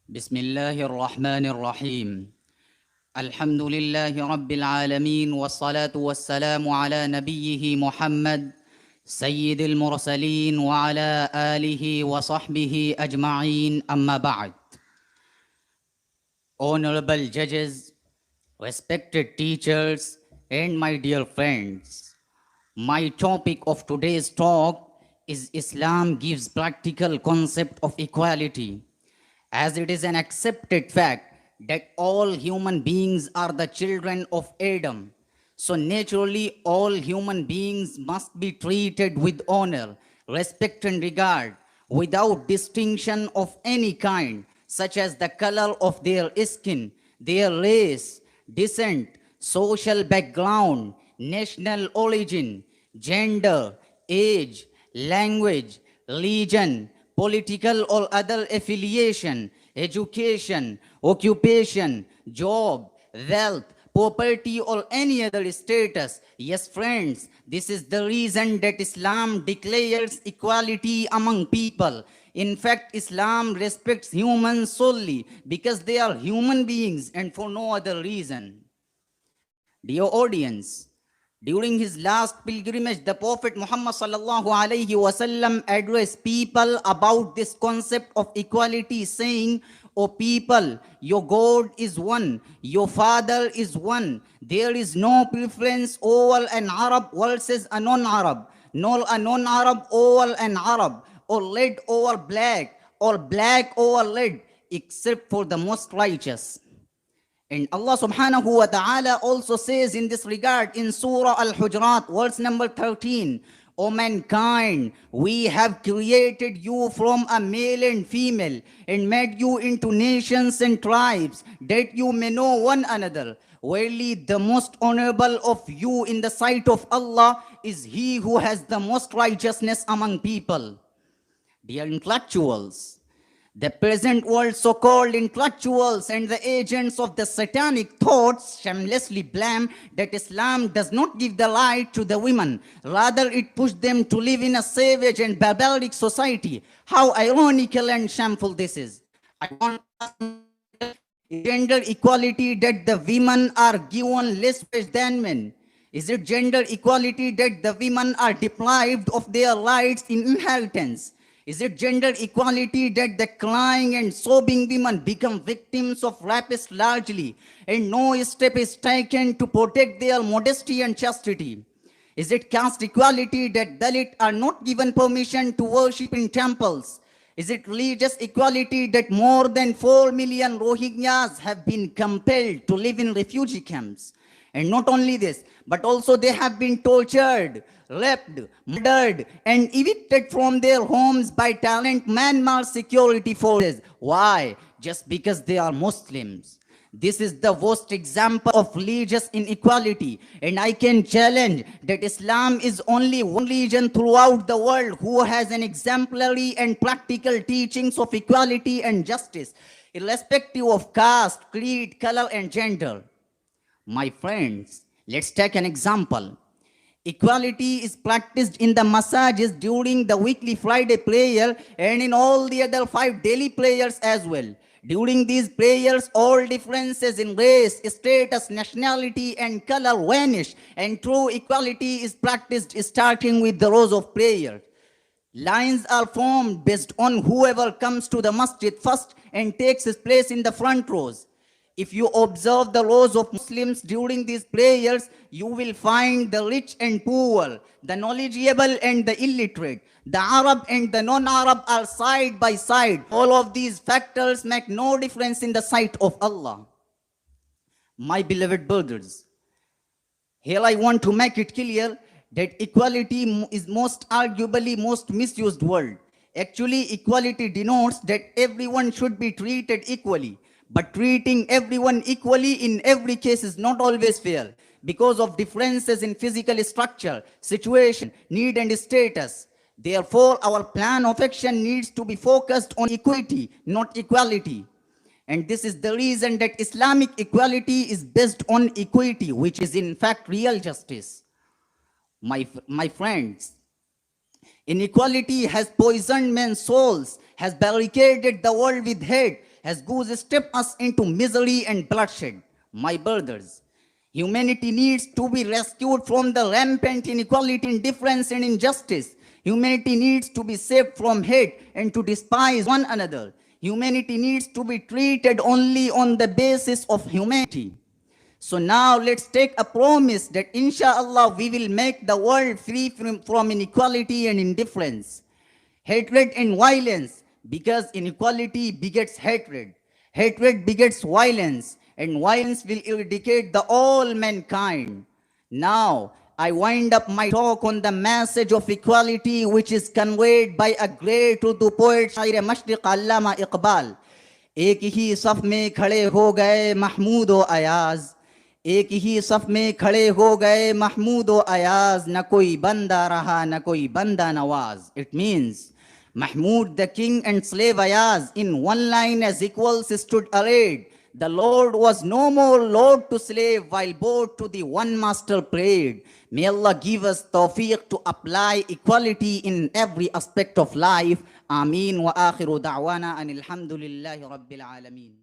بسم الله الرحمن الرحيم الحمد لله رب العالمين والصلاة والسلام على نبيه محمد سيد المرسلين وعلى آله وصحبه أجمعين أما بعد. Honorable judges, respected teachers, and my dear friends, my topic of today's talk is Islam gives practical concept of equality, as it is an accepted fact that all human beings are the children of Adam. So naturally, all human beings must be treated with honor, respect and regard, without distinction of any kind, such as the color of their skin, their race, descent, social background, national origin, gender, age, language, religion, political or other affiliation, education, occupation, job, wealth, property or any other status. Yes, friends, this is the reason that Islam declares equality among people. In fact, Islam respects humans solely because they are human beings and for no other reason. Dear audience, during his last pilgrimage, the Prophet Muhammad sallallahu alaihi wasallam addressed people about this concept of equality, saying, "O people, your God is one, your Father is one. There is no preference over an Arab versus a non-Arab, nor a non-Arab over an Arab, or red over black, or black over red, except for the most righteous." And Allah subhanahu wa ta'ala also says in this regard in Surah Al-Hujurat, verse number 13, "O mankind, we have created you from a male and female and made you into nations and tribes that you may know one another. Verily, the most honorable of you in the sight of Allah is he who has the most righteousness among people." Dear intellectuals, the present world so-called intellectuals and the agents of the satanic thoughts shamelessly blame that Islam does not give the right to the women. Rather, it pushed them to live in a savage and barbaric society. How ironical and shameful this is. I want to ask, gender equality that the women are given less wage than men? Is it gender equality that the women are deprived of their rights in inheritance? Is it gender equality that the crying and sobbing women become victims of rapists largely, and no step is taken to protect their modesty and chastity? Is it caste equality that Dalit are not given permission to worship in temples? Is it religious equality that more than 4 million Rohingyas have been compelled to live in refugee camps? And not only this, but also they have been tortured, raped, murdered, and evicted from their homes by talent Myanmar security forces. Why? Just because they are Muslims. This is the worst example of religious inequality, and I can challenge that Islam is only one religion throughout the world who has an exemplary and practical teachings of equality and justice, irrespective of caste, creed, color, and gender. My friends, let's take an example. Equality is practiced in the masajid during the weekly Friday prayer and in all the other 5 daily prayers as well. During these prayers, all differences in race, status, nationality, and color vanish, and true equality is practiced starting with the rows of prayer. Lines are formed based on whoever comes to the masjid first and takes his place in the front rows. If you observe the rows of Muslims during these prayers, you will find the rich and poor, the knowledgeable and the illiterate, the Arab and the non-Arab are side by side. All of these factors make no difference in the sight of Allah. My beloved brothers, here I want to make it clear that equality is arguably most misused word. Actually, equality denotes that everyone should be treated equally. But treating everyone equally in every case is not always fair because of differences in physical structure, situation, need, and status. Therefore, our plan of action needs to be focused on equity, not equality. And this is the reason that Islamic equality is based on equity, which is in fact real justice. My friends, inequality has poisoned men's souls, has barricaded the world with hate, has goose stepped us into misery and bloodshed. My brothers, humanity needs to be rescued from the rampant inequality, indifference, and injustice. Humanity needs to be saved from hate and to despise one another. Humanity needs to be treated only on the basis of humanity. So now let's take a promise that inshallah we will make the world free from inequality and indifference, hatred and violence, because inequality begets hatred, hatred begets violence, and violence will eradicate the all mankind. Now, I wind up my talk on the message of equality which is conveyed by a great Urdu poet, Shair Mashriq Allama Iqbal. एक ही सफ में खड़े हो गए महमूद व अयाज, एक ही सफ में खड़े हो गए महमूद व अयाज, न कोई बंदा रहा न कोई बंदा Nawaz. It means Mahmud the king and slave Ayaz in one line as equals stood arrayed. The Lord was no more Lord to slave, while both to the one master prayed. May Allah give us tawfiq to apply equality in every aspect of life. Ameen wa akhiru da'wana anil hamdulillahi rabbil alameen.